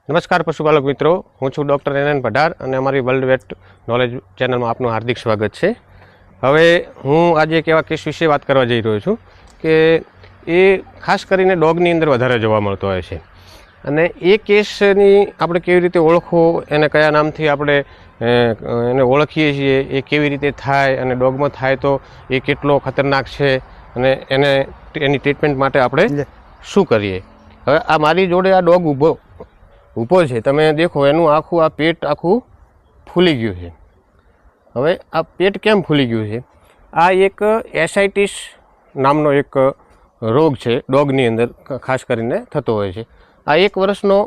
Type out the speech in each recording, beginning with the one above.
નમસ્કાર પશુપાલક મિત્રો, હું છું ડૉક્ટર એન પઢાર અને અમારી વર્લ્ડ વેટ નોલેજ ચેનલમાં આપનું હાર્દિક સ્વાગત છે. હવે હું આજે એક એવા કેસ વિશે વાત કરવા જઈ રહ્યો છું કે એ ખાસ કરીને ડોગની અંદર વધારે જોવા મળતો હોય છે અને એ કેસની આપણે કેવી રીતે ઓળખવો, એને કયા નામથી આપણે એને ઓળખીએ છીએ, એ કેવી રીતે થાય અને ડોગમાં થાય તો એ કેટલો ખતરનાક છે અને એની ટ્રીટમેન્ટ માટે આપણે શું કરીએ. હવે આ મારી જોડે આ ડોગ ઊભો છે, તમે દેખો એનું આખું આ પેટ આખું ફૂલી ગયું છે. હવે આ પેટ કેમ ફૂલી ગયું છે? આ એક એસાઇટિસ નામનો એક રોગ છે ડોગની અંદર ખાસ કરીને થતો હોય છે. આ 1 વર્ષનો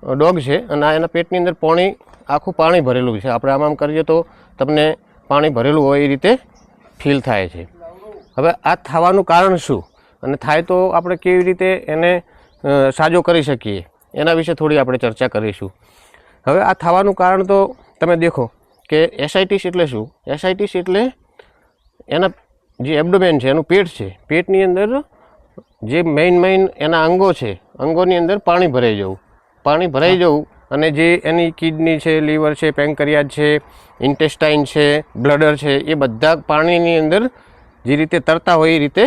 ડોગ છે અને આ એના પેટની અંદર આખું પાણી ભરેલું છે. આપણે આમ કરીએ તો તમને પાણી ભરેલું હોય એ રીતે ફીલ થાય છે. હવે આ થવાનું કારણ શું અને થાય તો આપણે કેવી રીતે એને સાજો કરી શકીએ એના વિશે થોડી આપણે ચર્ચા કરીશું. હવે આ થવાનું કારણ તો તમે દેખો કે એસાઇટિસ એટલે શું? એસાઇટિસ એટલે એના જે એબ્ડોમેન છે, એનું પેટ છે, પેટની અંદર જે મેઇન એના અંગો છે, અંગોની અંદર પાણી ભરાઈ જવું અને જે એની કિડની છે, લીવર છે, પેન્ક્રિયાઝ છે, ઇન્ટેસ્ટાઇન છે, બ્લડર છે, એ બધા પાણીની અંદર જે રીતે તરતા હોય એ રીતે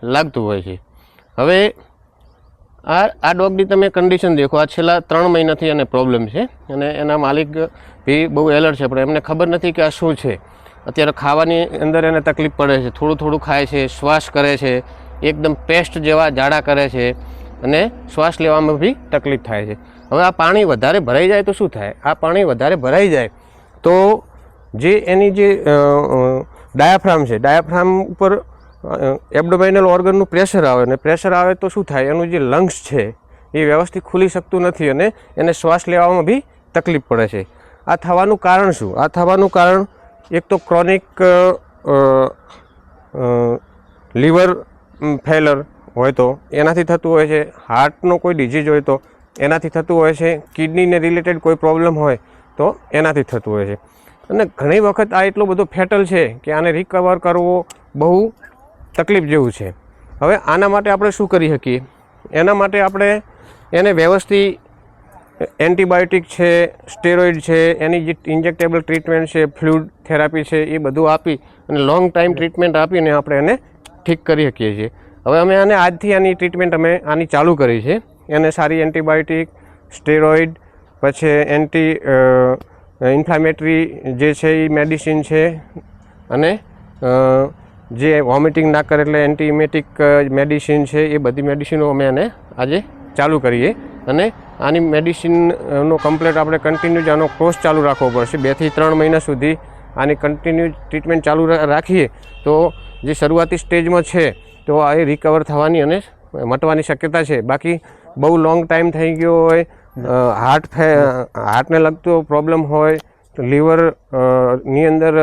લાગતું હોય છે. હવે આ ડોગની તમે કન્ડિશન દેખો, આ છેલ્લા 3 મહિનાથી એને પ્રોબ્લેમ છે અને એના માલિક બી બહુ એલર્ટ છે, પણ એમને ખબર નથી કે આ શું છે. અત્યારે ખાવાની અંદર એને તકલીફ પડે છે, થોડું ખાય છે, શ્વાસ કરે છે, એકદમ પેસ્ટ જેવા ઝાડા કરે છે અને શ્વાસ લેવામાં બી તકલીફ થાય છે. હવે આ પાણી વધારે ભરાઈ જાય તો શું થાય? આ પાણી વધારે ભરાઈ જાય તો જે એની જે ડાયાફ્રામ છે, ડાયાફ્રામ ઉપર એબ્ડોમિનલ ઓર્ગનનું પ્રેશર આવે અને પ્રેશર આવે તો શું થાય? એનું જે લંગ્સ છે એ વ્યવસ્થિત ખુલી શકતું નથી અને એને શ્વાસ લેવામાં બી તકલીફ પડે છે. આ થવાનું કારણ શું? આ થવાનું કારણ એક તો ક્રોનિક લીવર ફેલર હોય તો એનાથી થતું હોય છે, હાર્ટનો કોઈ ડિઝીઝ હોય તો એનાથી થતું હોય છે, કિડનીને રિલેટેડ કોઈ પ્રોબ્લેમ હોય તો એનાથી થતું હોય છે. અને ઘણી વખત આ એટલો બધો ફેટલ છે કે આને રિકવર કરવો બહુ તકલીફ જેવું છે. હવે આના માટે આપણે શું કરી શકીએ? એના માટે આપણે એને વ્યવસ્થિત એન્ટીબાયોટિક છે, સ્ટેરોઇડ છે, એની જે ઇન્જેક્ટેબલ ટ્રીટમેન્ટ છે, ફ્લૂઇડ થેરાપી છે, એ બધું આપી અને લોંગ ટાઈમ ટ્રીટમેન્ટ આપીને આપણે એને ઠીક કરી શકીએ છીએ. હવે અમે આજથી આની ટ્રીટમેન્ટ આની ચાલુ કરી છે. એને સારી એન્ટીબાયોટિક, સ્ટેરોઇડ, પછી એન્ટી ઇન્ફ્લામેટરી જે છે એ મેડિસિન છે અને જે વોમિટિંગ ના કરે એટલે એન્ટીઇમેટિક મેડિસિન છે, એ બધી મેડિસિનો અમે એને આજે ચાલુ કરીએ અને આની મેડિસિનનો કમ્પ્લીટ આપણે કન્ટિન્યુ આનો કોર્સ ચાલુ રાખવો પડશે. 2 થી 3 મહિના સુધી આની કન્ટિન્યુ ટ્રીટમેન્ટ ચાલુ રાખીએ તો જે શરૂઆતી સ્ટેજમાં છે તો આ રિકવર થવાની અને મટવાની શક્યતા છે. બાકી બહુ લોંગ ટાઈમ થઈ ગયો હોય, હાર્ટને લગતો પ્રોબ્લેમ હોય, લીવરની અંદર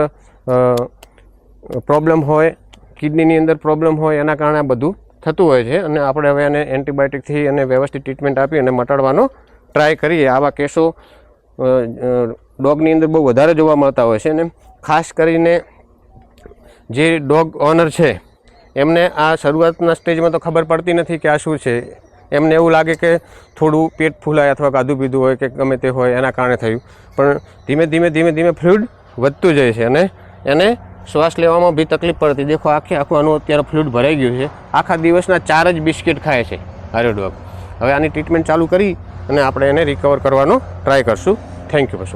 પ્રોબ્લેમ હોય, કિડનીની અંદર પ્રોબ્લેમ હોય, એના કારણે આ બધું થતું હોય છે અને આપણે હવે એને એન્ટીબાયોટિકથી અને વ્યવસ્થિત ટ્રીટમેન્ટ આપી અને મટાડવાનો ટ્રાય કરીએ. આવા કેસો ડોગની અંદર બહુ વધારે જોવા મળતા હોય છે અને ખાસ કરીને જે ડોગ ઓનર છે એમને આ શરૂઆતના સ્ટેજમાં તો ખબર પડતી નથી કે આ શું છે. એમને એવું લાગે કે થોડું પેટ ફૂલાય અથવા કાધું પીધું હોય કે ગમે તે હોય એના કારણે થયું, પણ ધીમે ફ્લૂઇડ વધતું જાય છે અને એને શ્વાસ લેવામાં બી તકલીફ પડતી. દેખો આખું આનું અત્યારે ફ્લૂઇડ ભરાઈ ગયું છે. આખા દિવસના 4 જ બિસ્કિટ ખાય છે આરો ડોગ. હવે આની ટ્રીટમેન્ટ ચાલુ કરી અને આપણે એને રિકવર કરવાનો ટ્રાય કરશું. થેન્ક યુ પશુપાલક.